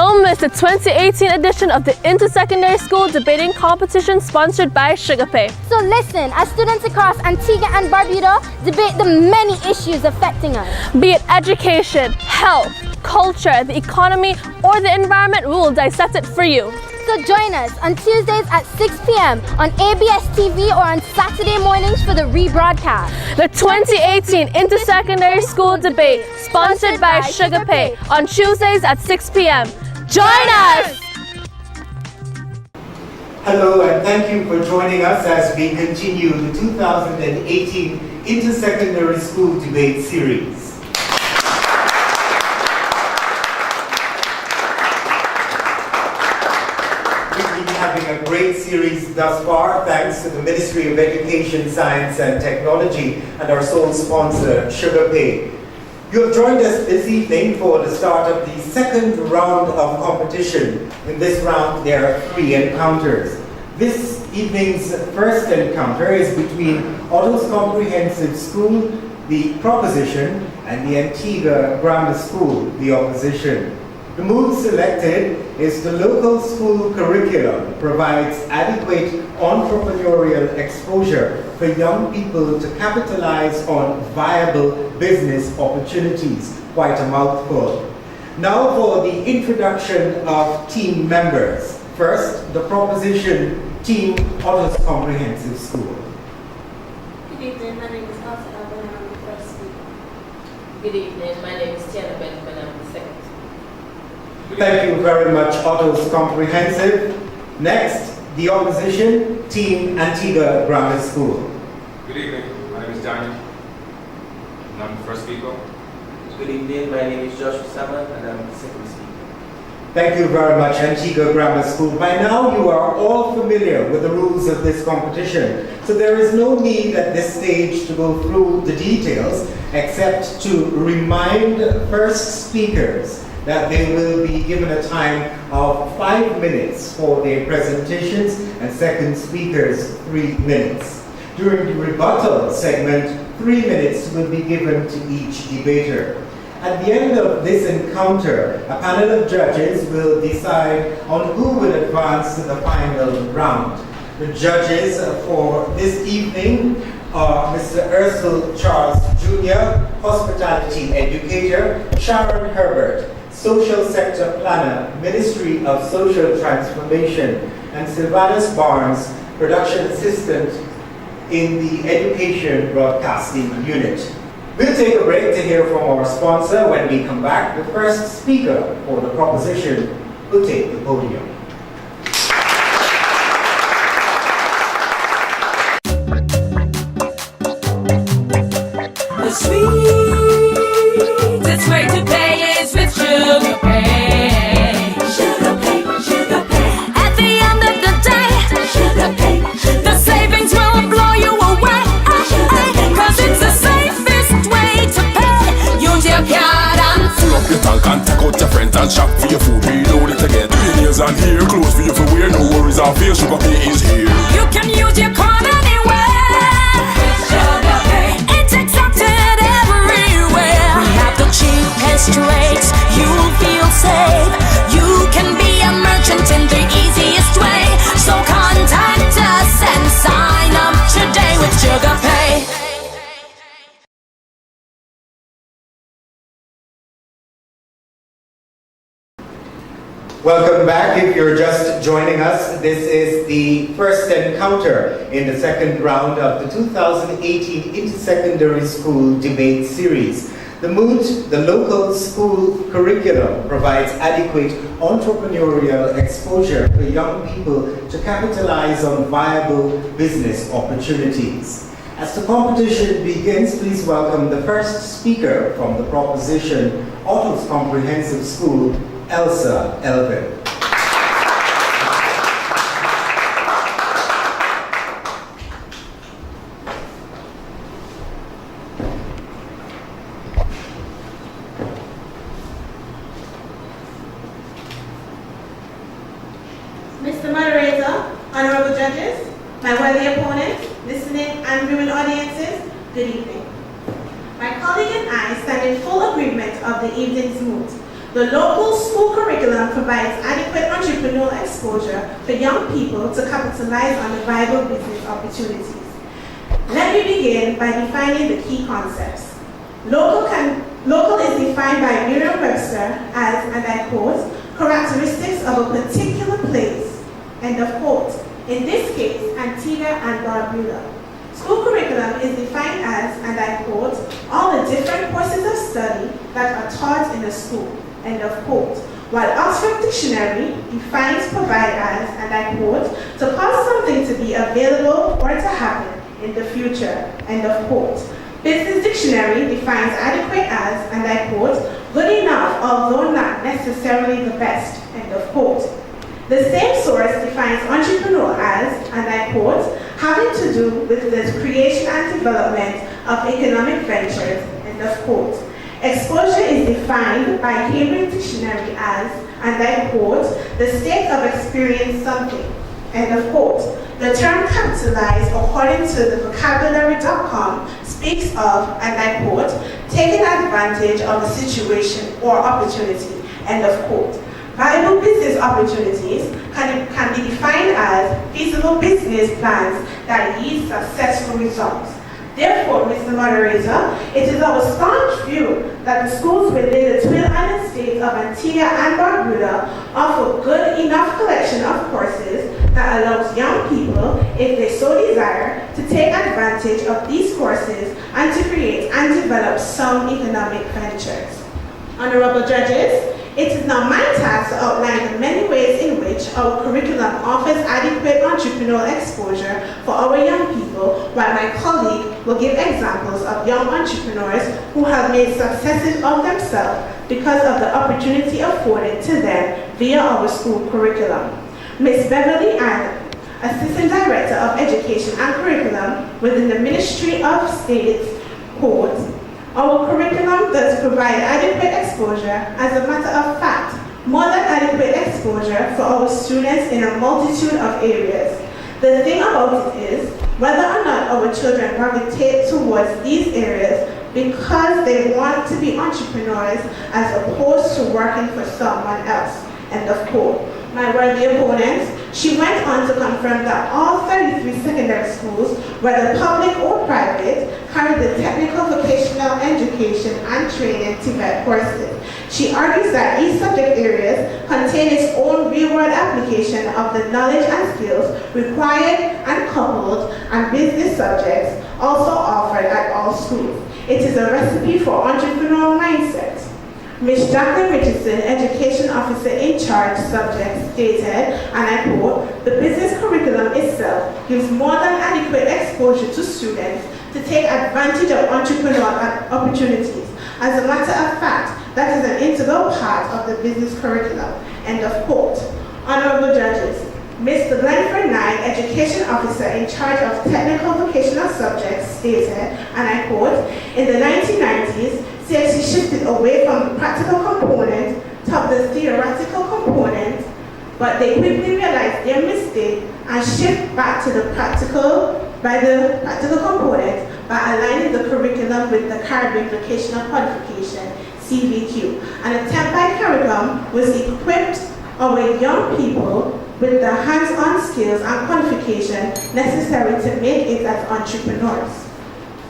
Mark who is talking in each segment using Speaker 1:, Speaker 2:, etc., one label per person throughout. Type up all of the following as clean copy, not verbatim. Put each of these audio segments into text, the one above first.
Speaker 1: Don't miss the 2018 edition of the Intersecondary School Debating Competition sponsored by SugarPay.
Speaker 2: So listen, as students across Antigua and Barbuda debate the many issues affecting us.
Speaker 1: Be it education, health, culture, the economy, or the environment, we will dissect it for you.
Speaker 2: So join us on Tuesdays at 6 p.m. on ABS TV or on Saturday mornings for the rebroadcast.
Speaker 1: The 2018 Intersecondary School Debate, sponsored by SugarPay, on Tuesdays at 6 p.m. Join us!
Speaker 3: Hello and thank you for joining us as we continue the 2018 Intersecondary School Debate Series. Having a great series thus far, thanks to the Ministry of Education, Science and Technology and our sole sponsor, SugarPay. You have joined us this evening for the start of the second round of competition. In this round, there are 3 encounters. This evening's first encounter is between Otto's Comprehensive School, the proposition, and the Antigua Grammar School, the opposition. The mood selected is the local school curriculum provides adequate entrepreneurial exposure for young people to capitalize on viable business opportunities. Quite a mouthful. Now for the introduction of team members. First, the proposition team, Otto's Comprehensive School.
Speaker 4: Good evening, my name is Elsa Alvin, I'm the first speaker.
Speaker 5: Good evening, my name is Tiana Benjamin, I'm the second.
Speaker 3: Thank you very much, Otto's Comprehensive. Next, the opposition, Team Antigua Grammar School.
Speaker 6: Good evening, my name is Daniel, and I'm the first speaker.
Speaker 7: Good evening, my name is Joshua Sama, and I'm the second speaker.
Speaker 3: Thank you very much, Antigua Grammar School. By now, you are all familiar with the rules of this competition, so there is no need at this stage to go through the details, except to remind first speakers that they will be given a time of 5 minutes for their presentations and second speakers 3 minutes. During the rebuttal segment, 3 minutes will be given to each debater. At the end of this encounter, a panel of judges will decide on who will advance to the final round. The judges for this evening are Mr. Ursel Charles Jr., Hospitality Educator, Sharon Herbert, Social Sector Planner, Ministry of Social Transformation, and Sylvanus Barnes, Production Assistant in the Education Broadcasting Unit. We'll take a break to hear from our sponsor. When we come back, the first speaker for the proposition will take the podium.
Speaker 8: The sweetest way to pay is with SugarPay. SugarPay, SugarPay. At the end of the day, SugarPay. The savings will blow you away. Cause it's the safest way to pay. Use your card and
Speaker 9: fill up your tank and take out your friends and shop for your food. Reload it again. Ears and hair, clothes for you for wear. No worries, our fear. SugarPay is here.
Speaker 8: you can use your card anywhere. SugarPay. It's accepted everywhere. We have the cheapest rates. You'll feel safe. You can be a merchant in the easiest way. So contact us and sign up today with SugarPay.
Speaker 3: Welcome back. If you're just joining us, this is the first encounter in the second round of the 2018 Intersecondary School Debate Series. The MOOT, the local school curriculum, provides adequate entrepreneurial exposure for young people to capitalize on viable business opportunities. As the competition begins, please welcome the first speaker from the proposition, Otto's Comprehensive School, Elsa Elvin.
Speaker 4: Mr. Moderator, honorable judges, my worthy opponents, listening and viewing audiences, good evening. My colleague and I stand in full agreement of the evening's mood. The local school curriculum provides adequate entrepreneurial exposure for young people to capitalize on the viable business opportunities. Let me begin by defining the key concepts. Local is defined by Merriam-Webster as, and I quote, characteristics of a particular place, end of quote. In this case, Antigua and Barbuda. School curriculum is defined as, and I quote, all the different courses of study that are taught in a school, end of quote. While Oxford Dictionary defines provide as, and I quote, to cause something to be available or to happen in the future, end of quote. Business Dictionary defines adequate as, and I quote, good enough although not necessarily the best, end of quote. The same source defines entrepreneur as, and I quote, having to do with the creation and development of economic ventures, end of quote. Exposure is defined by Cambridge Dictionary as, and I quote, the state of experiencing something, end of quote. The term capitalize, according to the vocabulary.com, speaks of, and I quote, taking advantage of a situation or opportunity, end of quote. Viable business opportunities can be defined as feasible business plans that yield successful results. Therefore, Mr. Moderator, it is our staunch view that the schools within the Twin Island states of Antigua and Barbuda offer a good enough collection of courses that allows young people, if they so desire, to take advantage of these courses and to create and develop sound economic ventures. Honorable judges, it is now my task to outline the many ways in which our curriculum offers adequate entrepreneurial exposure for our young people, while my colleague will give examples of young entrepreneurs who have made successes of themselves because of the opportunity afforded to them via our school curriculum. Ms. Beverly Allen, Assistant Director of Education and Curriculum within the Ministry of State's Courts. Our curriculum does provide adequate exposure. As a matter of fact, more than adequate exposure for our students in a multitude of areas. The thing about it is, whether or not our children gravitate towards these areas because they want to be entrepreneurs as opposed to working for someone else, end of quote. My worthy opponents, she went on to confirm that all 33 secondary schools, whether public or private, carry the technical vocational education and training TVET courses. She argues that each subject areas contain its own real-world application of the knowledge and skills required and coupled, and business subjects also offered at all schools. It is a recipe for entrepreneurial mindset. Ms. Jacqueline Richardson, Education Officer in Charge, subject, stated, and I quote, the business curriculum itself gives more than adequate exposure to students to take advantage of entrepreneurial opportunities. As a matter of fact, that is an integral part of the business curriculum, end of quote. Honorable judges, Mr. Glenford Nye, Education Officer in charge of technical vocational subjects, stated, and I quote, in the 1990s, CXC shifted away from the practical component to the theoretical component, but they quickly realized their mistake and shift back to the practical component by aligning the curriculum with the Caribbean Vocational Qualification, CVQ. An attempt by CARICOM was equipped our young people with the hands-on skills and qualification necessary to make it as entrepreneurs.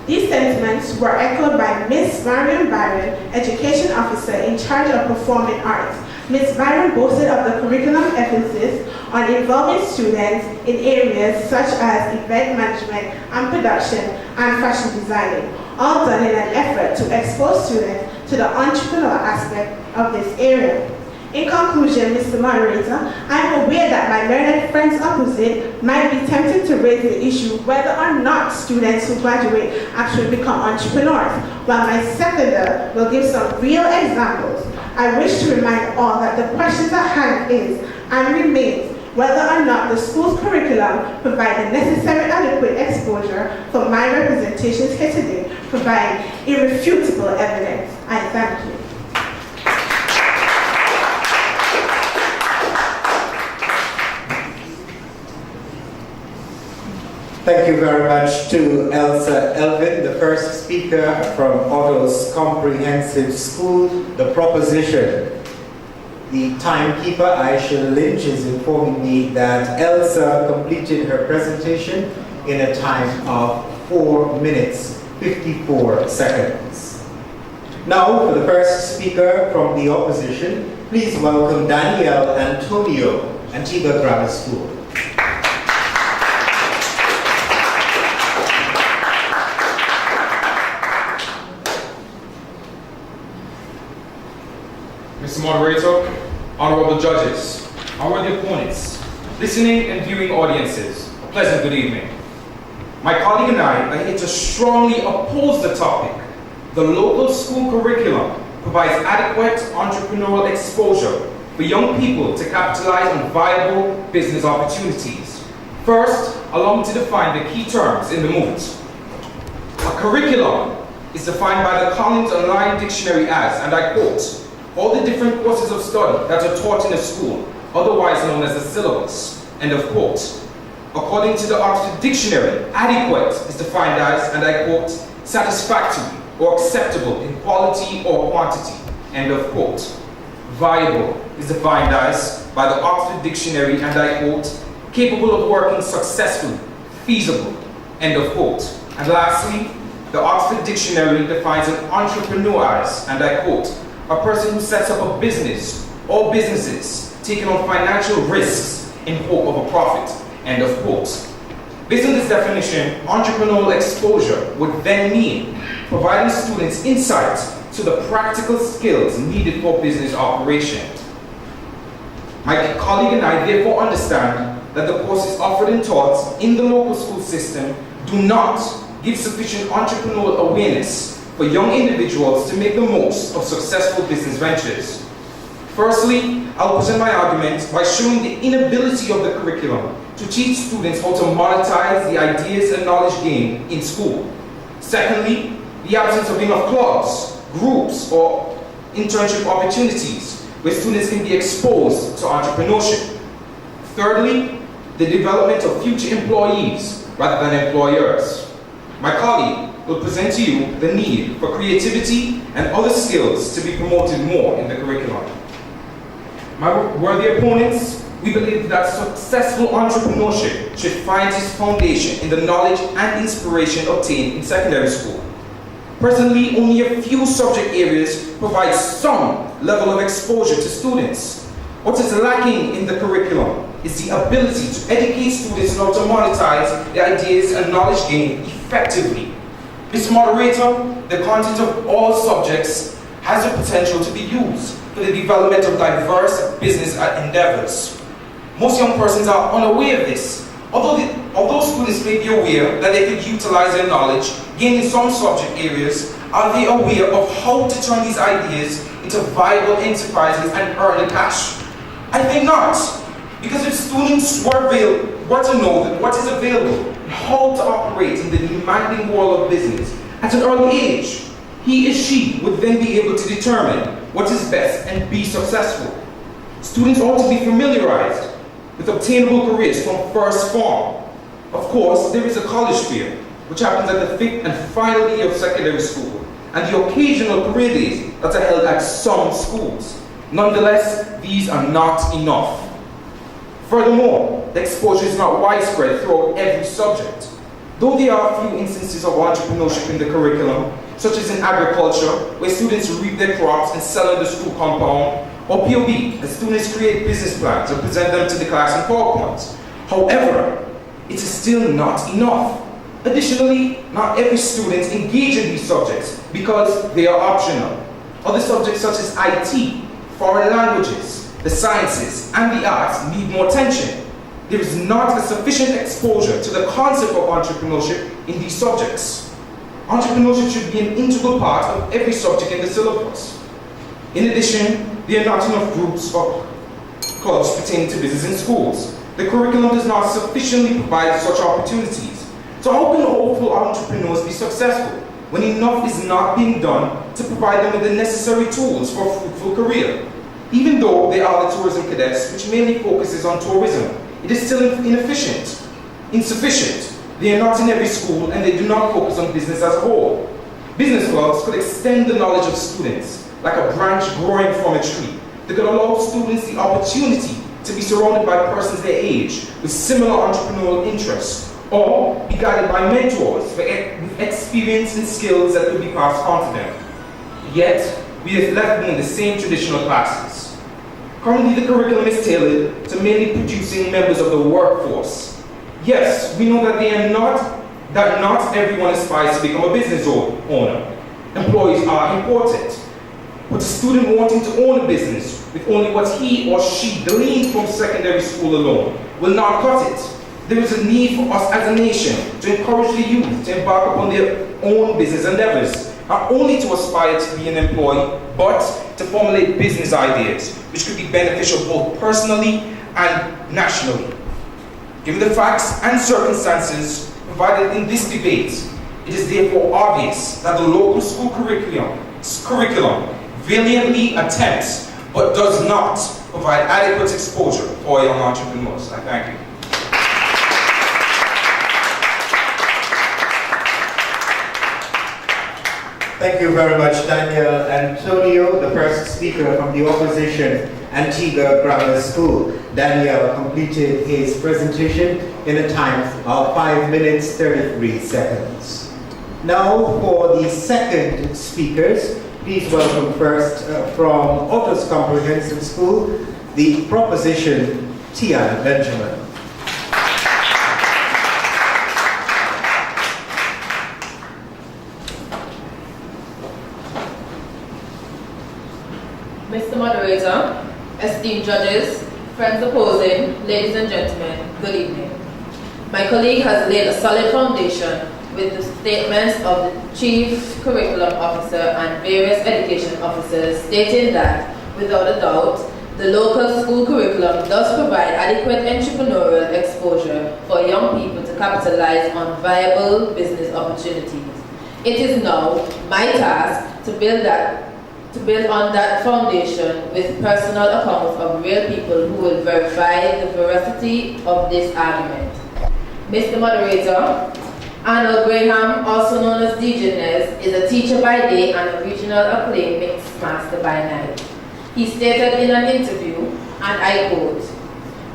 Speaker 4: These sentiments were echoed by Ms. Marion Byron, Education Officer in charge of Performing Arts. Ms. Byron boasted of the curriculum emphasis on involving students in areas such as event management and production and fashion designing, all done in an effort to expose students to the entrepreneurial aspect of this area. In conclusion, Mr. Moderator, I am aware that my learned friends opposite might be tempted to raise the issue whether or not students who graduate actually become entrepreneurs, while my seconder will give some real examples. I wish to remind all that the questions at hand is and remains whether or not the school's curriculum provide the necessary adequate exposure for my representations here today, provide irrefutable evidence. I thank you.
Speaker 3: Thank you very much to Elsa Elvin, the first speaker from Otto's Comprehensive School. The proposition The timekeeper, Aisha Lynch, is informing me that Elsa completed her presentation in a time of 4 minutes, 54 seconds. Now, for the first speaker from the opposition, please welcome Danielle Antonio, Antigua Grammar School.
Speaker 6: Mr. Moderator, honorable judges, honorable opponents, listening and viewing audiences, a pleasant good evening. My colleague and I are here to strongly oppose the topic. The local school curriculum provides adequate entrepreneurial exposure for young people to capitalize on viable business opportunities. First, allow me to define the key terms in the moot. A curriculum is defined by the Collins Online Dictionary as, and I quote, all the different courses of study that are taught in a school, otherwise known as the syllabus, end of quote. According to the Oxford Dictionary, adequate is defined as, and I quote, satisfactory or acceptable in quality or quantity, end of quote. Viable is defined as, by the Oxford Dictionary, and I quote, capable of working successfully, feasible, end of quote. And lastly, the Oxford Dictionary defines an entrepreneur as, and I quote, a person who sets up a business or businesses taking on financial risks in hope of a profit, end of quote. Based on this definition, entrepreneurial exposure would then mean providing students insight to the practical skills needed for business operation. My colleague and I therefore understand that the courses offered and taught in the local school system do not give sufficient entrepreneurial awareness for young individuals to make the most of successful business ventures. Firstly, I'll present my argument by showing the inability of the curriculum to teach students how to monetize the ideas and knowledge gained in school. Secondly, the absence of enough clubs, groups, or internship opportunities where students can be exposed to entrepreneurship. Thirdly, the development of future employees rather than employers. My colleague will present to you the need for creativity and other skills to be promoted more in the curriculum. My worthy opponents, we believe that successful entrepreneurship should find its foundation in the knowledge and inspiration obtained in secondary school. Presently, only a few subject areas provide some level of exposure to students. What is lacking in the curriculum is the ability to educate students on how to monetize the ideas and knowledge gained effectively. Mr. Moderator, the content of all subjects has the potential to be used for the development of diverse business endeavors. Most young persons are unaware of this. Although students may be aware that they could utilize their knowledge gained in some subject areas, are they aware of how to turn these ideas into viable enterprises and earn the cash? I think not. Because if students were to know that what is available and how to operate in the demanding world of business at an early age, he or she would then be able to determine what is best and be successful. Students ought to be familiarized with obtainable careers from first form. Of course, there is a college fair, which happens at the 5th and final year of secondary school, and the occasional career days that are held at some schools. Nonetheless, these are not enough. Furthermore, the exposure is not widespread throughout every subject. Though there are a few instances of entrepreneurship in the curriculum, such as in agriculture, where students reap their crops and sell in the school compound, or POB, as students create business plans and present them to the class in PowerPoint. However, it is still not enough. Additionally, not every student engages in these subjects because they are optional. Other subjects such as IT, foreign languages, the sciences, and the arts need more attention. There is not a sufficient exposure to the concept of entrepreneurship in these subjects. Entrepreneurship should be an integral part of every subject in the syllabus. In addition, there are not enough groups or clubs pertaining to business in schools. The curriculum does not sufficiently provide such opportunities. So how can hopeful entrepreneurs be successful when enough is not being done to provide them with the necessary tools for a fruitful career? Even though they are the tourism cadets, which mainly focuses on tourism, it is still insufficient. They are not in every school and they do not focus on business as a whole. Business clubs could extend the knowledge of students like a branch growing from a tree. They could allow students the opportunity to be surrounded by persons their age with similar entrepreneurial interests, or be guided by mentors with experience and skills that could be passed on to them. Yet, we have left behind the same traditional classes. Currently, the curriculum is tailored to mainly producing members of the workforce. Yes, we know that not everyone aspires to become a business owner. Employees are important. But a student wanting to own a business with only what he or she gleaned from secondary school alone will not cut it. There is a need for us as a nation to encourage the youth to embark upon their own business endeavors, not only to aspire to be an employee, but to formulate business ideas which could be beneficial both personally and nationally. Given the facts and circumstances provided in this debate, it is therefore obvious that the local school curriculum valiantly attempts but does not provide adequate exposure for young entrepreneurs. I thank you.
Speaker 3: Thank you very much, Daniel Antonio, the first speaker from the opposition Antigua Grammar School. Daniel completed his presentation in a time of 5 minutes 33 seconds. Now for the second speakers, please welcome first from Otis Comprehensive School, the proposition Tiana Benjamin.
Speaker 5: Mr. Moderator, esteemed judges, friends opposing, ladies and gentlemen, good evening. My colleague has laid a solid foundation with the statements of the Chief Curriculum Officer and various education officers stating that, without a doubt, the local school curriculum does provide adequate entrepreneurial exposure for young people to capitalize on viable business opportunities. It is now my task to build on that foundation with personal accounts of real people who will verify the veracity of this argument. Mr. Moderator, Arnold Graham, also known as DJ Nez, is a teacher by day and a regional acclaimed mix master by night. He stated in an interview, and I quote,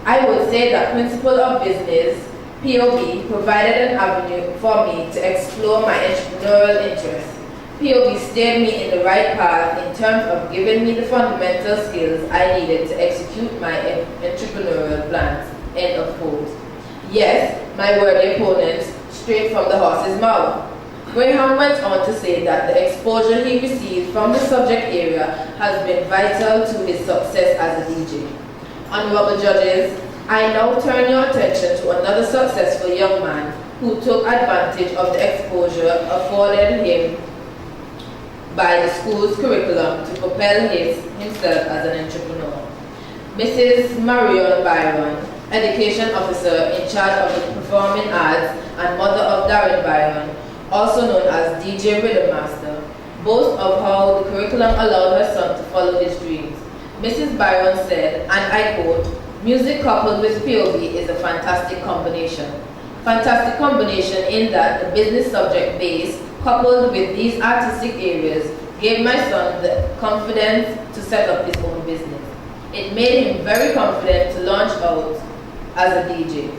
Speaker 5: "I would say that principle of business, POB, provided an avenue for me to explore my entrepreneurial interests. POB steered me in the right path in terms of giving me the fundamental skills I needed to execute my entrepreneurial plans." End of quote. Yes, my worthy opponents, straight from the horse's mouth. Graham went on to say that the exposure he received from the subject area has been vital to his success as a DJ. Honorable judges, I now turn your attention to another successful young man who took advantage of the exposure afforded him by the school's curriculum to propel himself as an entrepreneur. Mrs. Marion Byron, Education Officer in charge of the Performing Arts and mother of Darren Byron, also known as DJ Rhythm Master, boasts of how the curriculum allowed her son to follow his dreams. Mrs. Byron said, and I quote, "Music coupled with POB is a fantastic combination. Fantastic combination in that the business subject base coupled with these artistic areas gave my son the confidence to set up his own business. It made him very confident to launch out as a DJ.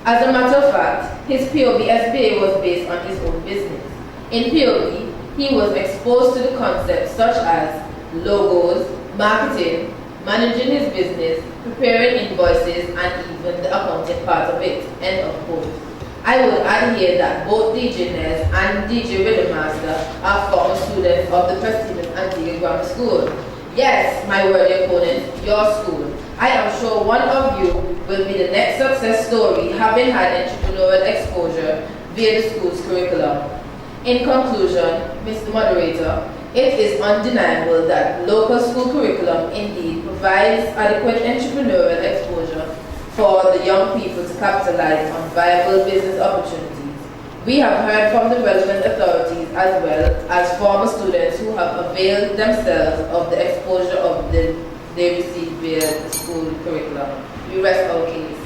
Speaker 5: As a matter of fact, his POB SBA was based on his own business. In POB, he was exposed to the concepts such as logos, marketing, managing his business, preparing invoices, and even the accounting part of it." End of quote. I would add here that both DJ Nez and DJ Rhythm Master are former students of the prestigious Antigua Grammar School. Yes, my worthy opponent, your school. I am sure one of you will be the next success story having had entrepreneurial exposure via the school's curriculum. In conclusion, Mr. Moderator, it is undeniable that local school curriculum indeed provides adequate entrepreneurial exposure for the young people to capitalize on viable business opportunities. We have heard from the relevant authorities as well as former students who have availed themselves of the exposure they received via the school curriculum. We rest our case.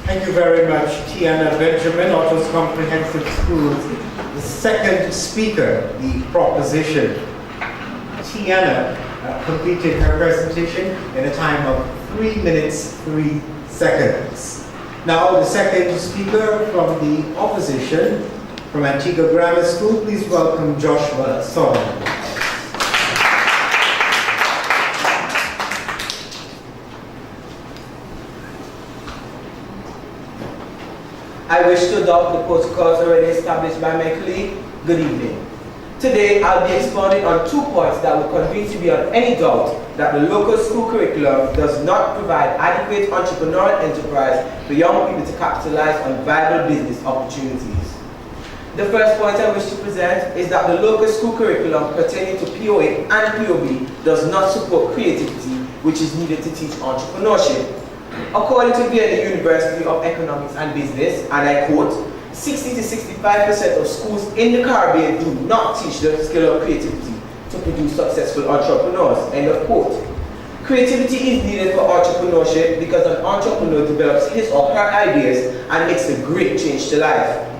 Speaker 3: Thank Thank you very much, Tiana Benjamin, Otto's Comprehensive Schools. The second speaker, the proposition. Tiana completed her presentation in a time of 3 minutes, 3 seconds. Now, the second speaker from the opposition, from Antigua Grammar School, please welcome Joshua Solomon.
Speaker 7: I wish to adopt the protocols already established by my colleague. Good evening. Today, I'll be expounding on 2 points that will convince you beyond any doubt that the local school curriculum does not provide adequate entrepreneurial enterprise for young people to capitalize on viable business opportunities. The first point I wish to present is that the local school curriculum pertaining to POA and POB does not support creativity, which is needed to teach entrepreneurship. According to Vienna University of Economics and Business, and I quote, 60 to 65% of schools in the Caribbean do not teach the skill of creativity to produce successful entrepreneurs, end of quote. Creativity is needed for entrepreneurship because an entrepreneur develops his or her ideas and makes a great change to life.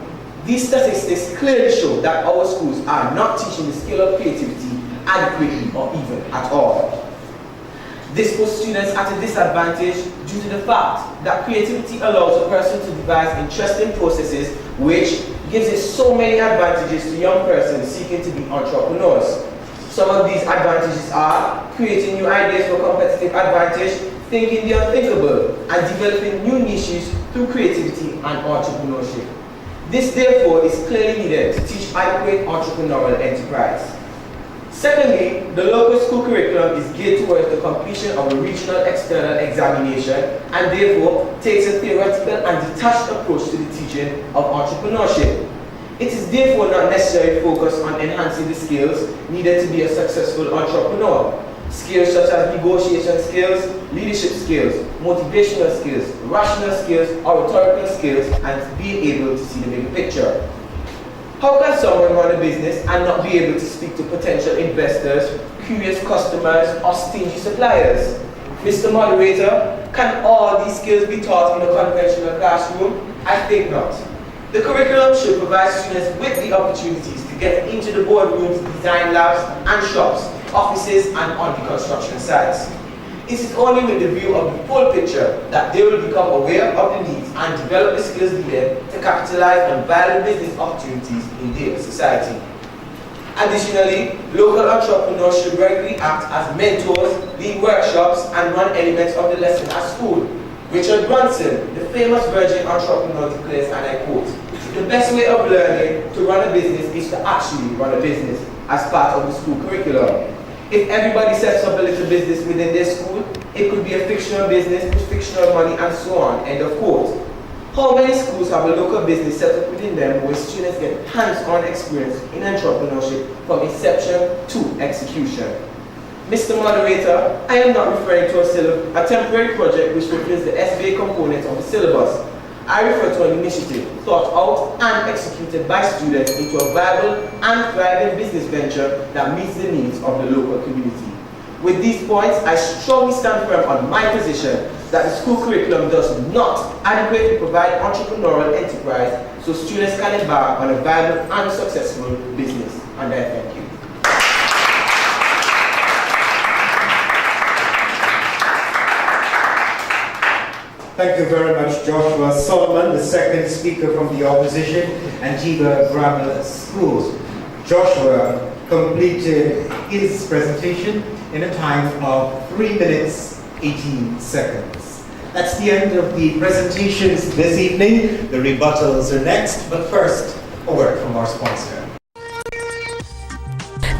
Speaker 7: These statistics clearly show that our schools are not teaching the skill of creativity adequately or even at all. This puts students at a disadvantage due to the fact that creativity allows a person to devise interesting processes, which gives it so many advantages to young persons seeking to be entrepreneurs. Some of these advantages are creating new ideas for competitive advantage, thinking the unthinkable, and developing new niches through creativity and entrepreneurship. This therefore is clearly needed to teach adequate entrepreneurial enterprise. Secondly, the local school curriculum is geared towards the completion of a regional external examination and therefore takes a theoretical and detached approach to the teaching of entrepreneurship. It is therefore not necessarily focused on enhancing the skills needed to be a successful entrepreneur. Skills such as negotiation skills, leadership skills, motivational skills, rational skills, oratorical skills, and being able to see the bigger picture. How can someone run a business and not be able to speak to potential investors, curious customers, or stingy suppliers? Mr. Moderator, can all these skills be taught in a conventional classroom? I think not. The curriculum should provide students with the opportunities to get into the boardrooms, design labs, and shops, offices, and on the construction sites. It is only with the view of the full picture that they will become aware of the needs and develop the skills needed to capitalize on valuable business opportunities in their society. Additionally, local entrepreneurs should regularly act as mentors, lead workshops, and run elements of the lesson at school. Richard Branson, the famous Virgin entrepreneur, declares, and I quote, "The best way of learning to run a business is to actually run a business as part of the school curriculum. If everybody sets up a little business within their school, it could be a fictional business with fictional money and so on," end of quote. How many schools have a local business set up within them where students get hands-on experience in entrepreneurship from inception to execution? Mr. Moderator, I am not referring to a temporary project which fulfills the SBA component of the syllabus. I refer to an initiative thought out and executed by students into a viable and thriving business venture that meets the needs of the local community. With these points, I strongly stand firm on my position that the school curriculum does not adequately provide entrepreneurial enterprise so students can embark on a viable and successful business. And I thank you.
Speaker 3: Thank you very much, Joshua Solomon, the second speaker from the opposition, Antigua Grammar School. Joshua completed his presentation in a time of 3 minutes, 18 seconds. That's the end of the presentations this evening. The rebuttals are next, but first, a word from our sponsor.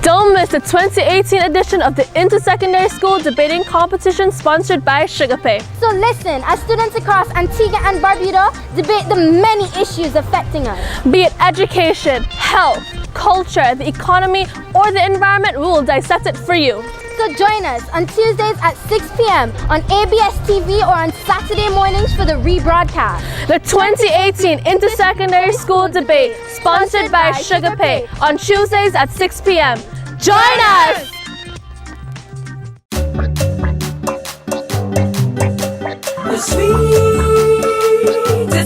Speaker 1: Don't miss the 2018 edition of the Intersecondary School Debating Competition sponsored by SugarPay.
Speaker 2: So listen, as students across Antigua and Barbuda debate the many issues affecting us.
Speaker 1: Be it education, health, culture, the economy, or the environment, we will dissect it for you.
Speaker 2: So join us on Tuesdays at 6 p.m. on ABS TV or on Saturday mornings for the rebroadcast.
Speaker 1: The 2018 Intersecondary School Debate, sponsored by SugarPay, on Tuesdays at 6 p.m. Join us!
Speaker 8: The sweetest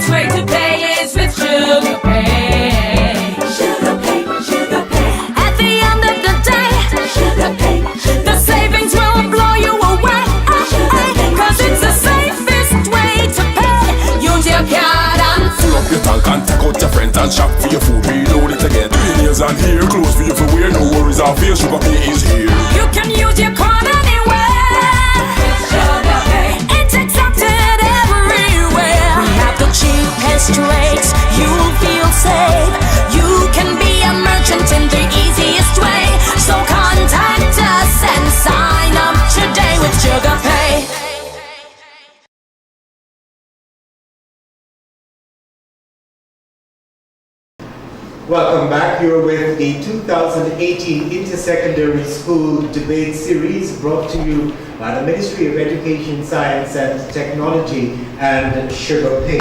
Speaker 9: and shop for your food, reload it again. Ears and ear close for you for wear. No worries, our fear, Sugar Pay is here.
Speaker 8: You can use your card anywhere. Sugar Pay. It's accepted everywhere. We have the cheapest rates. You'll feel safe. You can be a merchant in the easiest way. So contact us and sign up today with Sugar Pay.
Speaker 3: Welcome back. You're with the 2018 Intersecondary School Debate Series brought to you by the Ministry of Education, Science and Technology and Sugar Pay.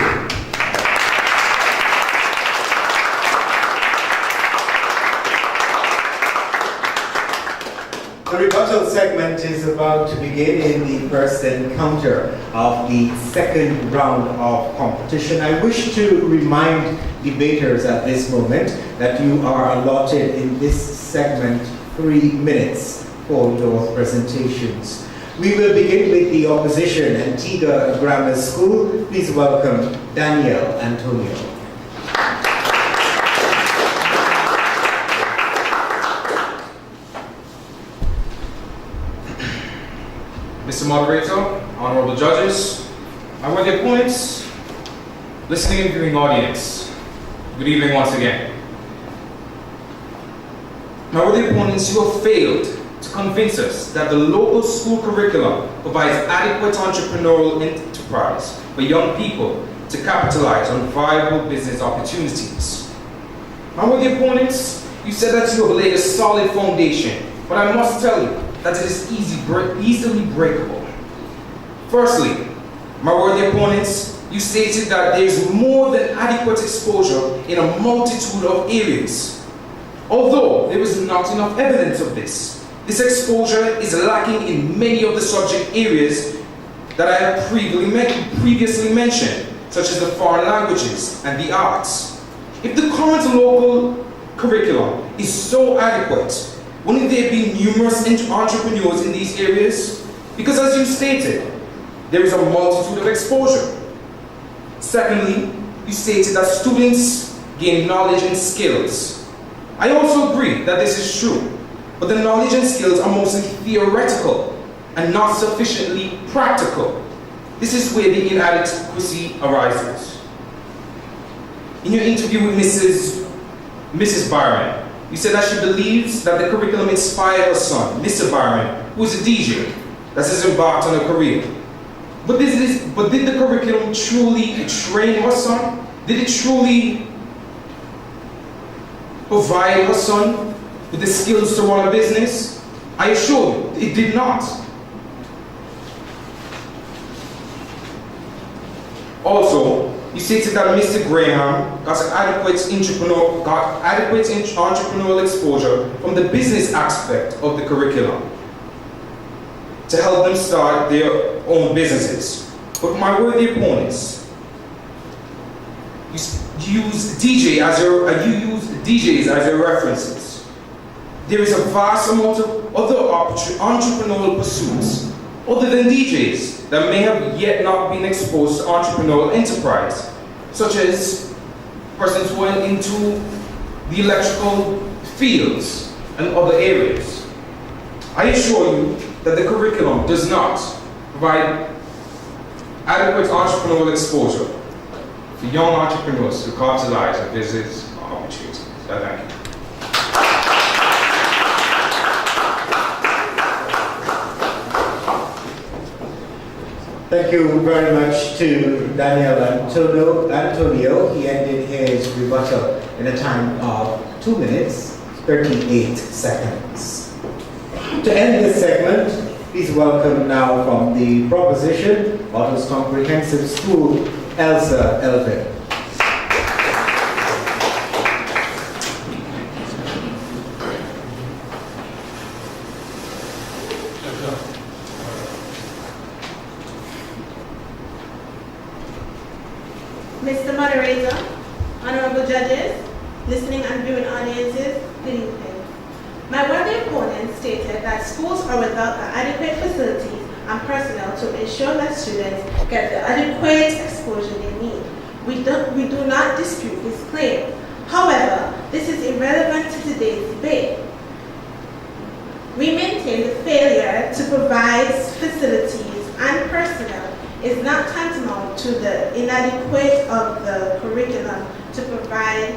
Speaker 3: The rebuttal segment is about to begin in the first encounter of the second round of competition. I wish to remind debaters at this moment that you are allotted in this segment 3 minutes for your presentations. We will begin with the opposition, Antigua Grammar School. Please welcome Daniel Antonio.
Speaker 6: Mr. Moderator, honorable judges, my worthy opponents, listening and viewing audience, good evening once again. My worthy opponents, you have failed to convince us that the local school curriculum provides adequate entrepreneurial enterprise for young people to capitalize on viable business opportunities. My worthy opponents, you said that you have laid a solid foundation, but I must tell you that it is easily breakable. Firstly, my worthy opponents, you stated that there is more than adequate exposure in a multitude of areas. Although there is not enough evidence of this exposure is lacking in many of the subject areas that I have previously mentioned, such as the foreign languages and the arts. If the current local curriculum is so adequate, wouldn't there be numerous entrepreneurs in these areas? Because as you stated, there is a multitude of exposure. Secondly, you stated that students gain knowledge and skills. I also agree that this is true, but the knowledge and skills are mostly theoretical and not sufficiently practical. This is where the inadequacy arises. In your interview with Mrs. Byron, you said that she believes that the curriculum inspired her son, Mr. Byron, who is a DJ, that has embarked on a career. But did the curriculum truly train her son? Did it truly provide her son with the skills to run a business? I assure you, it did not. Also, you stated that Mr. Graham got adequate entrepreneurial exposure from the business aspect of the curriculum to help them start their own businesses. But my worthy opponents, you use DJs as your references. There is a vast amount of other entrepreneurial pursuits other than DJs that may have yet not been exposed to entrepreneurial enterprise, such as persons who went into the electrical fields and other areas. I assure you that the curriculum does not provide adequate entrepreneurial exposure for young entrepreneurs to capitalize on business opportunities. So thank you.
Speaker 3: Thank you very much to Daniel Antonio. He ended his rebuttal in a time of 2 minutes, 38 seconds. To end this segment, please welcome now from the proposition, Otto's Comprehensive School, Elsa Elvin.
Speaker 4: Mr. Moderator, honorable judges, listening and viewing audiences, good evening. My worthy opponent stated that schools are without the adequate facilities and personnel to ensure that students get the adequate exposure they need. We do not dispute this claim. However, this is irrelevant to today's debate. We maintain the failure to provide facilities and personnel is not tantamount to the inadequate of the curriculum to provide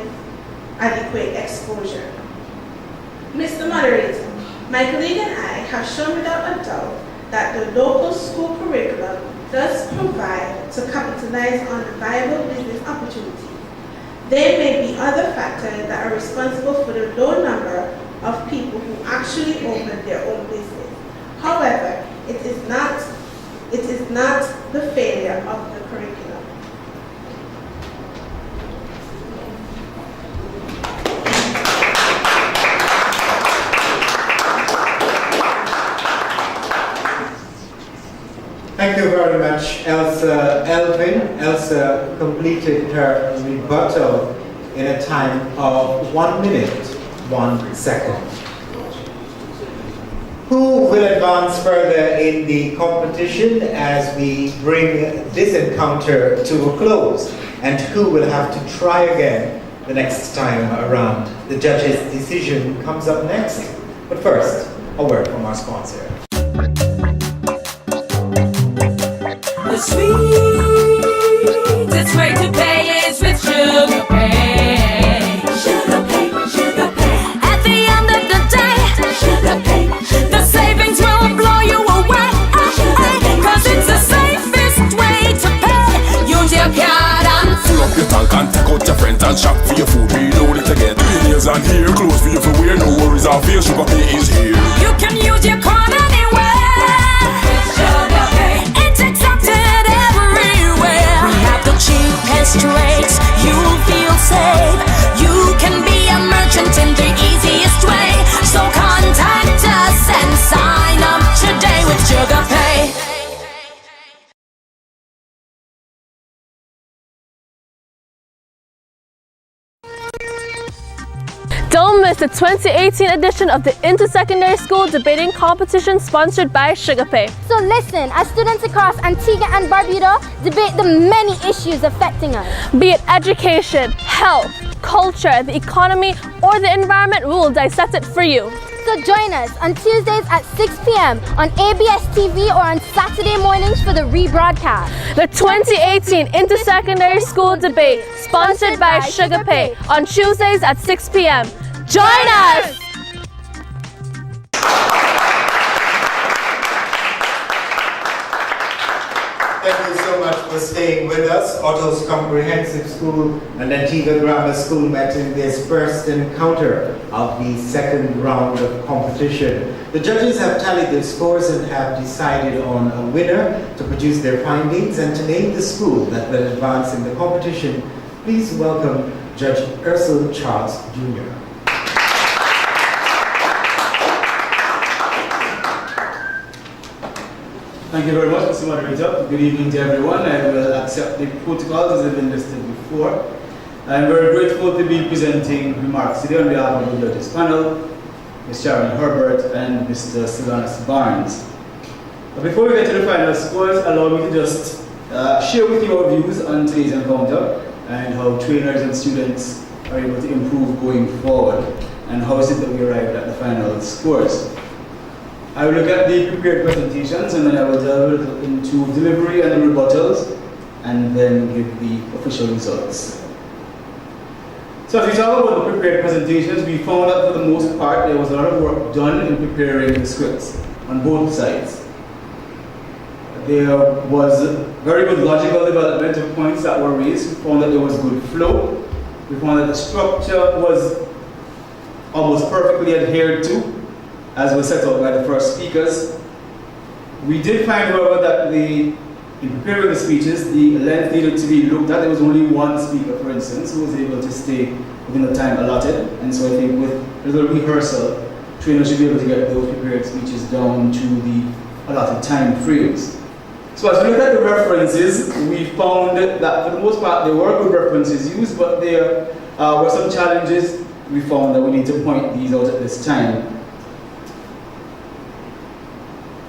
Speaker 4: adequate exposure. Mr. Moderator, my colleague and I have shown without a doubt that the local school curriculum does provide to capitalize on viable business opportunities. There may be other factors that are responsible for the low number of people who actually open their own business. However, it is not the failure of the curriculum.
Speaker 3: Thank you very much, Elsa Elvin. Elsa completed her rebuttal in a time of 1 minute, 1 second. Who will advance further in the competition as we bring this encounter to a close? And who will have to try again the next time around? The judge's decision comes up next. But first, a word from our sponsor.
Speaker 8: The sweetest way to pay is with Sugar Pay. Sugar Pay, Sugar Pay. At the end of the day, Sugar Pay. The savings will blow you away. Cause it's the safest way to pay. Use your card and
Speaker 9: Fill up your tank and take out your friends and shop for your food. Reload it again. Billions and here, clothes for you for wear. No worries, our fear. Sugar Pay is here.
Speaker 8: you can use your card anywhere. Sugar Pay. It's accepted everywhere. We have the cheapest rates. You'll feel safe. You can be a merchant in the easiest way. So contact us and sign up today with Sugar Pay.
Speaker 1: Don't miss the 2018 edition of the Intersecondary School Debating Competition sponsored by Sugar Pay.
Speaker 2: So listen, as students across Antigua and Barbuda debate the many issues affecting us.
Speaker 1: Be it education, health, culture, the economy, or the environment, we will dissect it for you.
Speaker 2: So join us on Tuesdays at 6 p.m. on ABS TV or on Saturday mornings for the rebroadcast.
Speaker 1: The 2018 Intersecondary School Debate, sponsored by Sugar Pay, on Tuesdays at 6 p.m. Join us!
Speaker 3: Thank you so much for staying with us. Otto's Comprehensive School and Antigua Grammar School met in this first encounter of the second round of competition. The judges have tallied their scores and have decided on a winner to produce their findings and to name the school that will advance in the competition. Please welcome Judge Ursel Charles Jr.
Speaker 10: Thank you very much, Mr. Moderator. Good evening to everyone. I will accept the protocols as have been listed before. I am very grateful to be presenting remarks today on behalf of the judges panel, Ms. Sharon Herbert and Mr. Sylvanus Barnes. But before we get to the final scores, allow me to just share with you our views on today's encounter and how trainers and students are able to improve going forward, and how is it that we arrived at the final scores. I will look at the prepared presentations and then I will delve into delivery and the rebuttals and then give the official results. So as we talk about the prepared presentations, we found that for the most part there was a lot of work done in preparing the scripts on both sides. There was very good logical development of points that were raised. We found that there was good flow. We found that the structure was almost perfectly adhered to, as was set out by the first speakers. We did find, however, that in preparing the speeches, the length needed to be looked at. There was only one speaker, for instance, who was able to stay within the time allotted. And so I think with a little rehearsal, trainers should be able to get those prepared speeches down to the allotted time frames. So as we look at the references, we found that for the most part there were good references used, but there were some challenges. We found that we need to point these out at this time.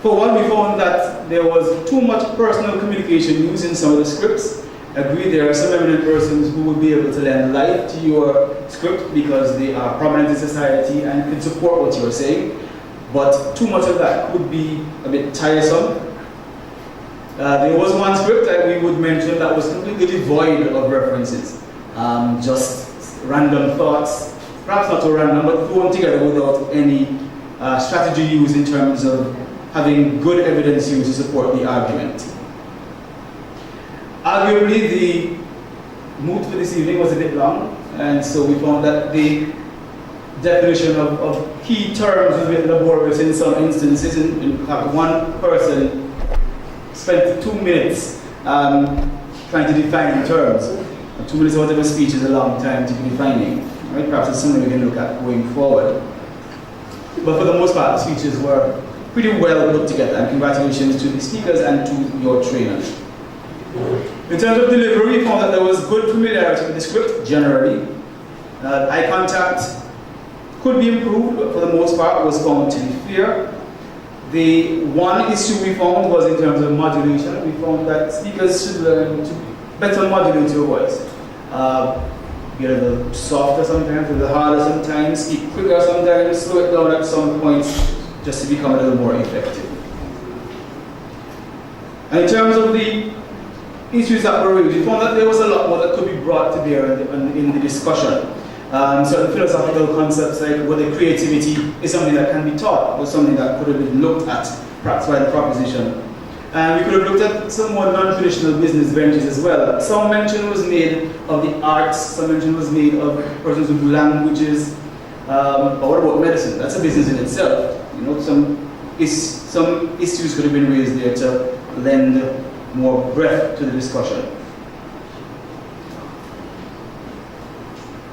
Speaker 10: For one, we found that there was too much personal communication used in some of the scripts, agree there are some eminent persons who will be able to lend life to your script because they are prominent in society and can support what you are saying. But too much of that could be a bit tiresome. There was one script that we would mention that was completely devoid of references. Just random thoughts, perhaps not so random, but thrown together without any strategy used in terms of having good evidence used to support the argument. Arguably, the mood for this evening was a bit long, and so we found that the definition of key terms was a bit laborious in some instances. In fact, one person spent 2 minutes trying to define terms. 2 minutes out of a speech is a long time to be defining. Right? Perhaps it's something we can look at going forward. But for the most part, the speeches were pretty well put together, and congratulations to the speakers and to your trainers. In terms of delivery, we found that there was good familiarity with the script generally. Eye contact could be improved, but for the most part was found to be fair. The one issue we found was in terms of modulation. We found that speakers should learn to better modulate your voice. Get a little softer sometimes, a little harder sometimes, speak quicker sometimes, slow it down at some points just to become a little more effective. And in terms of the issues that were raised, we found that there was a lot more that could be brought to bear in the discussion. Certain philosophical concepts like whether creativity is something that can be taught or something that could have been looked at perhaps by the proposition. And we could have looked at some more non-traditional business ventures as well. Some mention was made of the arts, some mention was made of persons who do languages. But what about medicine? That's a business in itself. You know, some issues could have been raised there to lend more breadth to the discussion.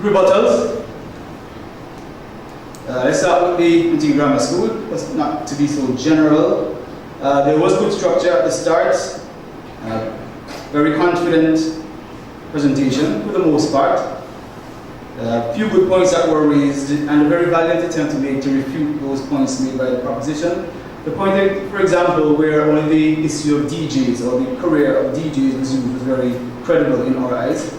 Speaker 10: Rebuttals. Let's start with the Antigua Grammar School. Just not to be so general. There was good structure at the start. Very confident presentation for the most part. A few good points that were raised and a very valiant attempt to refute those points made by the proposition. The point, for example, where only the issue of DJs or the career of DJs was used was very credible in our eyes.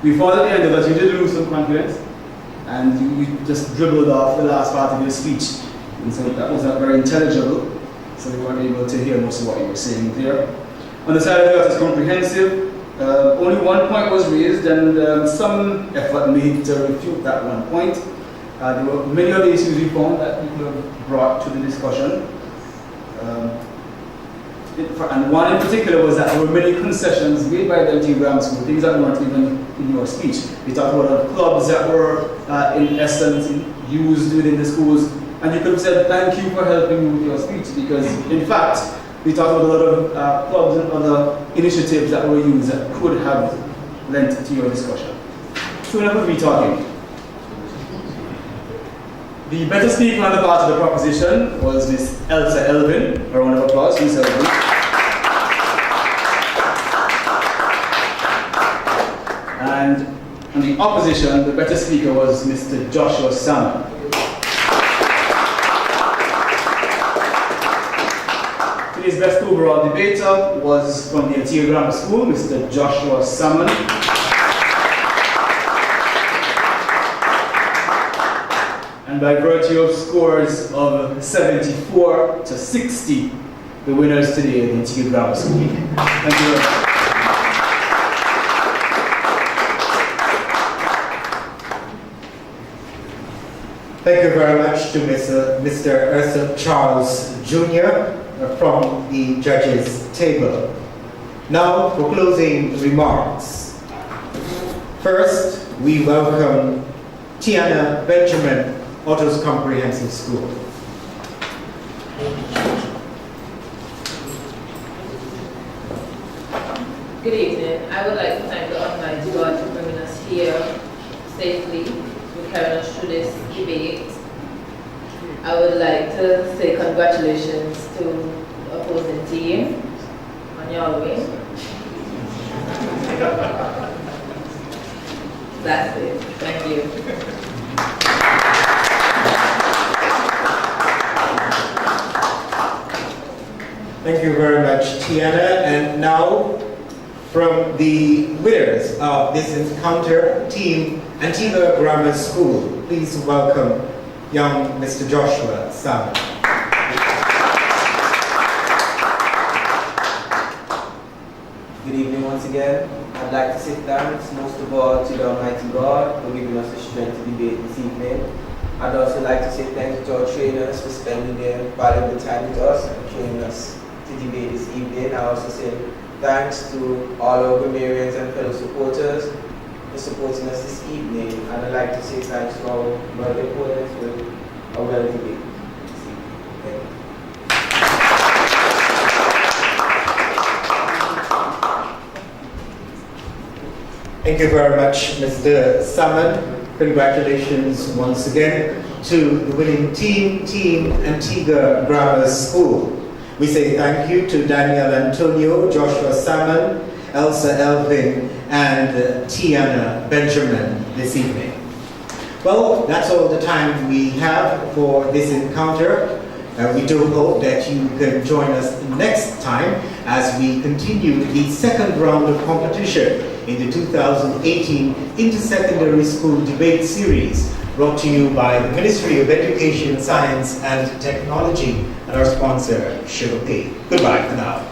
Speaker 10: We found at the end of that you did lose some confidence and you just dribbled off the last part of your speech. And so that was not very intelligible, so we weren't able to hear most of what you were saying there. On the side of the artist comprehensive, only one point was raised and some effort made to refute that one point. There were many other issues we found that people have brought to the discussion. And one in particular was that there were many concessions made by the Antigua Grammar School, things that weren't even in your speech. We talked about clubs that were, in essence, used within the schools. And you could have said, thank you for helping me with your speech, because in fact, we talked about a lot of clubs and other initiatives that were used that could have lent to your discussion. So enough of me talking. The better speaker on the part of the proposition was Miss Elsa Elvin. A round of applause, Miss Elvin. And on the opposition, the better speaker was Mr. Joshua Salmon. Today's best overall debater was from the Antigua Grammar School, Mr. Joshua Salmon. And by virtue of scores of 74 to 60, the winners today at the Antigua Grammar School. Thank you very much.
Speaker 3: Thank you very much to Mr. Ursa Charles Jr. from the judges' table. Now for closing remarks. First, we welcome Tiana Benjamin, Otto's Comprehensive School.
Speaker 5: Good evening. I would like to thank the Almighty God for bringing us here safely to carry us through this debate. I would like to say congratulations to the opposing team on your win. That's it. Thank you.
Speaker 3: Thank you very much, Tiana. And now, from the winners of this encounter, Team Antigua Grammar School, please welcome young Mr. Joshua Salmon.
Speaker 7: Good evening once again. I'd like to say thanks most of all to the Almighty God for giving us the strength to debate this evening. I'd also like to say thanks to our trainers for spending their valuable time with us and training us to debate this evening. I also say thanks to all our grammarians and fellow supporters for supporting us this evening. And I'd like to say thanks to our brother opponents for a well debate this evening. Thank you.
Speaker 3: Thank you very much, Mr. Salmon. Congratulations once again to the winning team, Team Antigua Grammar School. We say thank you to Daniel Antonio, Joshua Salmon, Elsa Elvin, and Tiana Benjamin this evening. Well, that's all the time we have for this encounter. We do hope that you can join us next time as we continue the second round of competition in the 2018 Intersecondary School Debate Series, brought to you by the Ministry of Education, Science and Technology and our sponsor, Sugar Pay. Goodbye for now.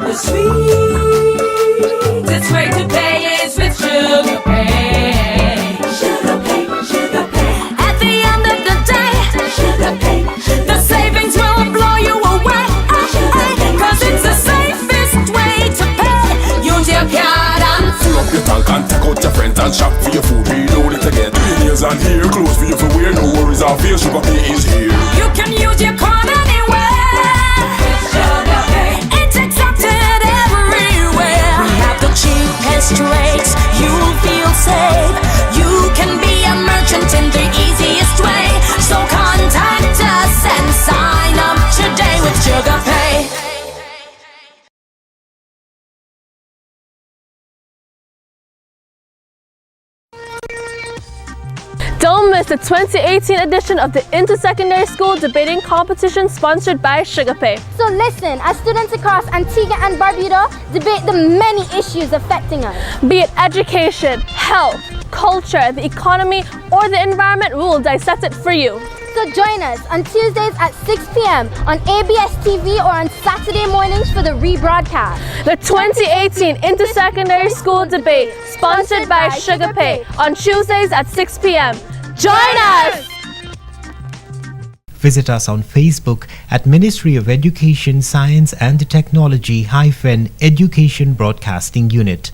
Speaker 8: The sweetest way to pay is with Sugar Pay. Sugar Pay, Sugar Pay. At the end of the day, Sugar Pay. The savings will blow you away. Cause it's the safest way to pay. Use your card and
Speaker 9: Fill up your tank and take out your friends and shop for your food. Reload it again. Nails and hair, clothes for you for wear. No worries, our fear. Sugar Pay is here.
Speaker 8: you can use your card anywhere. Sugar Pay. It's accepted everywhere. We have the cheapest rates. You'll feel safe. You can be a merchant in the easiest way. So contact us and sign up today with Sugar Pay.
Speaker 1: Don't miss the 2018 edition of the Intersecondary School Debating Competition sponsored by Sugar Pay.
Speaker 2: So listen, as students across Antigua and Barbuda debate the many issues affecting us.
Speaker 1: Be it education, health, culture, the economy, or the environment, we will dissect it for you.
Speaker 2: So join us on Tuesdays at 6 p.m. on ABS TV or on Saturday mornings for the rebroadcast.
Speaker 1: The 2018 Intersecondary School Debate, sponsored by Sugar Pay, on Tuesdays at 6 p.m. Join us!
Speaker 11: Visit us on Facebook at Ministry of Education, Science and Technology - Education Broadcasting Unit.